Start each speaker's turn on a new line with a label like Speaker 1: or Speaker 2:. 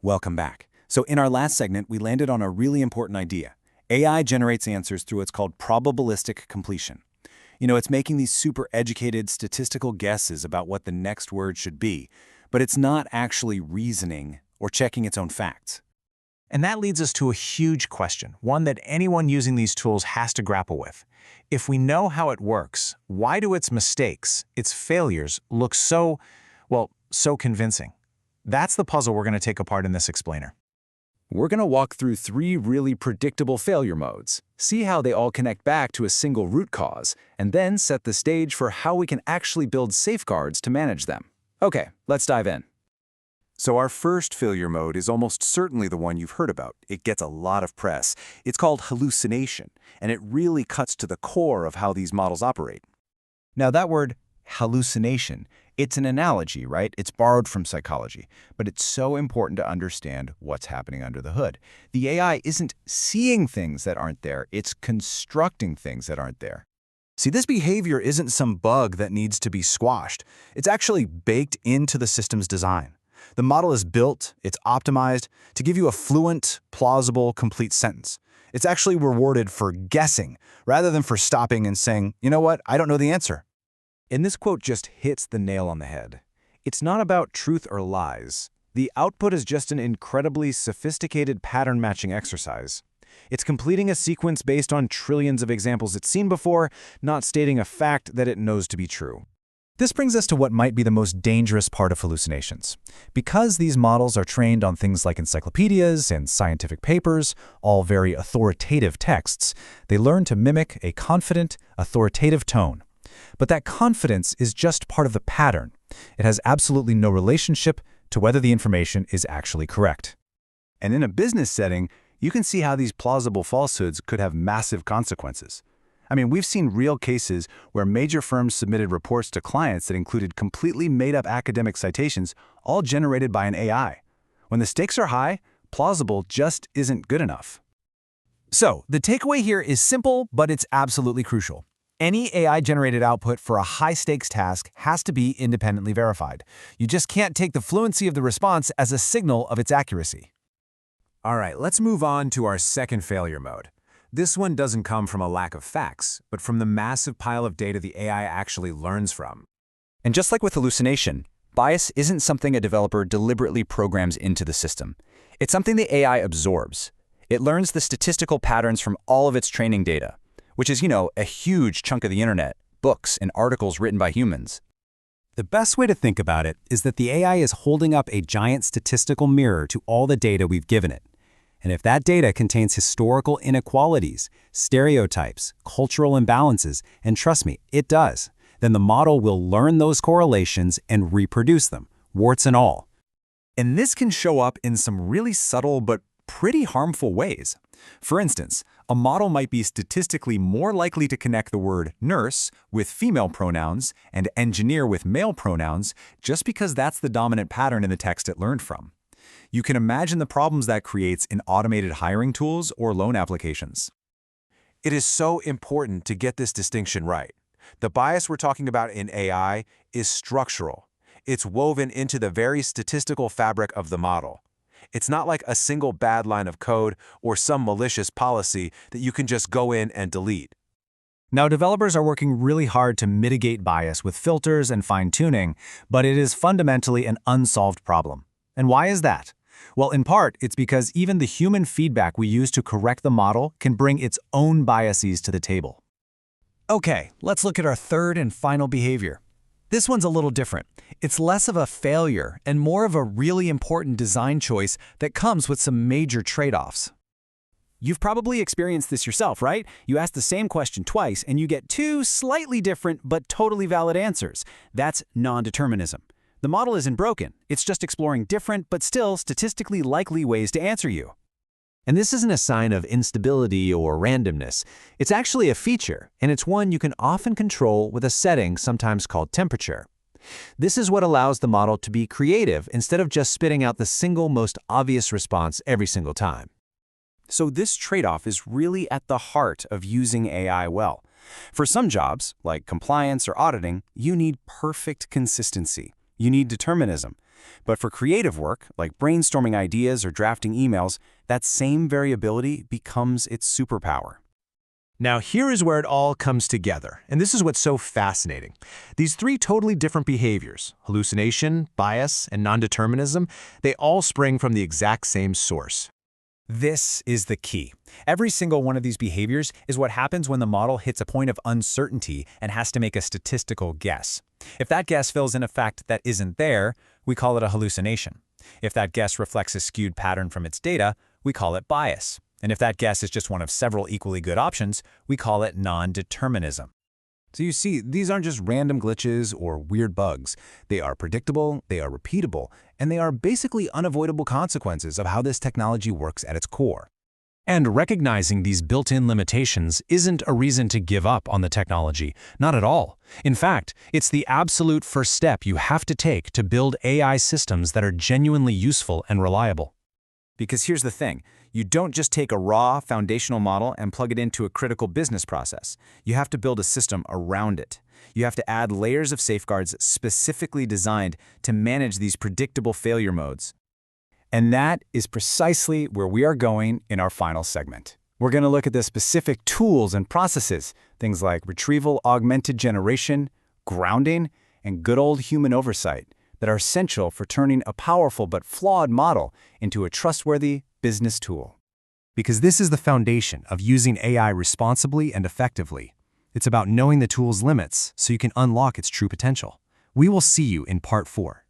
Speaker 1: Welcome back. So in our last segment, we landed on a really important idea. AI generates answers through what's called probabilistic completion. It's making these super educated statistical guesses about what the next word should be, but it's not actually reasoning or checking its own facts.
Speaker 2: And that leads us to a huge question, one that anyone using these tools has to grapple with. If we know how it works, why do its mistakes, its failures, look so convincing? That's the puzzle we're going to take apart in this explainer.
Speaker 1: We're going to walk through 3 really predictable failure modes, see how they all connect back to a single root cause, and then set the stage for how we can actually build safeguards to manage them. Okay, let's dive in. So our first failure mode is almost certainly the one you've heard about. It gets a lot of press. It's called hallucination, and it really cuts to the core of how these models operate.
Speaker 3: Now that word, hallucination, it's an analogy, right? It's borrowed from psychology, but it's so important to understand what's happening under the hood. The AI isn't seeing things that aren't there, it's constructing things that aren't there.
Speaker 4: See, this behavior isn't some bug that needs to be squashed. It's actually baked into the system's design. The model is built, it's optimized to give you a fluent, plausible, complete sentence. It's actually rewarded for guessing rather than for stopping and saying, you know what, I don't know the answer.
Speaker 1: And this quote just hits the nail on the head. It's not about truth or lies. The output is just an incredibly sophisticated pattern-matching exercise. It's completing a sequence based on trillions of examples it's seen before, not stating a fact that it knows to be true.
Speaker 3: This brings us to what might be the most dangerous part of hallucinations. Because these models are trained on things like encyclopedias and scientific papers, all very authoritative texts, they learn to mimic a confident, authoritative tone. But that confidence is just part of the pattern. It has absolutely no relationship to whether the information is actually correct.
Speaker 4: And in a business setting, you can see how these plausible falsehoods could have massive consequences. I mean, we've seen real cases where major firms submitted reports to clients that included completely made-up academic citations, all generated by an AI. When the stakes are high, plausible just isn't good enough.
Speaker 2: So, the takeaway here is simple, but it's absolutely crucial. Any AI-generated output for a high-stakes task has to be independently verified. You just can't take the fluency of the response as a signal of its accuracy.
Speaker 1: All right, let's move on to our second failure mode. This one doesn't come from a lack of facts, but from the massive pile of data the AI actually learns from.
Speaker 3: And just like with hallucination, bias isn't something a developer deliberately programs into the system. It's something the AI absorbs. It learns the statistical patterns from all of its training data, which is, a huge chunk of the internet, books and articles written by humans.
Speaker 1: The best way to think about it is that the AI is holding up a giant statistical mirror to all the data we've given it. And if that data contains historical inequalities, stereotypes, cultural imbalances, and trust me, it does, then the model will learn those correlations and reproduce them, warts and all. And this can show up in some really subtle but pretty harmful ways. For instance, a model might be statistically more likely to connect the word nurse with female pronouns and engineer with male pronouns just because that's the dominant pattern in the text it learned from. You can imagine the problems that creates in automated hiring tools or loan applications. It is so important to get this distinction right. The bias we're talking about in AI is structural. It's woven into the very statistical fabric of the model. It's not like a single bad line of code or some malicious policy that you can just go in and delete.
Speaker 2: Now, developers are working really hard to mitigate bias with filters and fine-tuning, but it is fundamentally an unsolved problem. And why is that? Well, in part, it's because even the human feedback we use to correct the model can bring its own biases to the table. Okay, let's look at our third and final behavior. This one's a little different. It's less of a failure and more of a really important design choice that comes with some major trade-offs. You've probably experienced this yourself, right? You ask the same question twice and you get 2 slightly different but totally valid answers. That's non-determinism. The model isn't broken. It's just exploring different but still statistically likely ways to answer you. And this isn't a sign of instability or randomness. It's actually a feature, and it's one you can often control with a setting sometimes called temperature. This is what allows the model to be creative instead of just spitting out the single most obvious response every single time. So this trade-off is really at the heart of using AI well. For some jobs, like compliance or auditing, you need perfect consistency. You need determinism.
Speaker 1: But for creative work, like brainstorming ideas or drafting emails, that same variability becomes its superpower.
Speaker 2: Now, here is where it all comes together, and this is what's so fascinating. These three totally different behaviors, hallucination, bias, and non-determinism, they all spring from the exact same source.
Speaker 3: This is the key. Every single one of these behaviors is what happens when the model hits a point of uncertainty and has to make a statistical guess. If that guess fills in a fact that isn't there, we call it a hallucination. If that guess reflects a skewed pattern from its data, we call it bias. And if that guess is just one of several equally good options, we call it non-determinism. So you see, these aren't just random glitches or weird bugs. They are predictable, they are repeatable, and they are basically unavoidable consequences of how this technology works at its core.
Speaker 2: And recognizing these built-in limitations isn't a reason to give up on the technology, not at all. In fact, it's the absolute first step you have to take to build AI systems that are genuinely useful and reliable.
Speaker 3: Because here's the thing, you don't just take a raw foundational model and plug it into a critical business process. You have to build a system around it. You have to add layers of safeguards specifically designed to manage these predictable failure modes. And that is precisely where we are going in our final segment. We're going to look at the specific tools and processes, things like retrieval augmented generation, grounding, and good old human oversight, that are essential for turning a powerful but flawed model into a trustworthy business tool.
Speaker 2: Because this is the foundation of using AI responsibly and effectively. It's about knowing the tool's limits so you can unlock its true potential. We will see you in Part 4.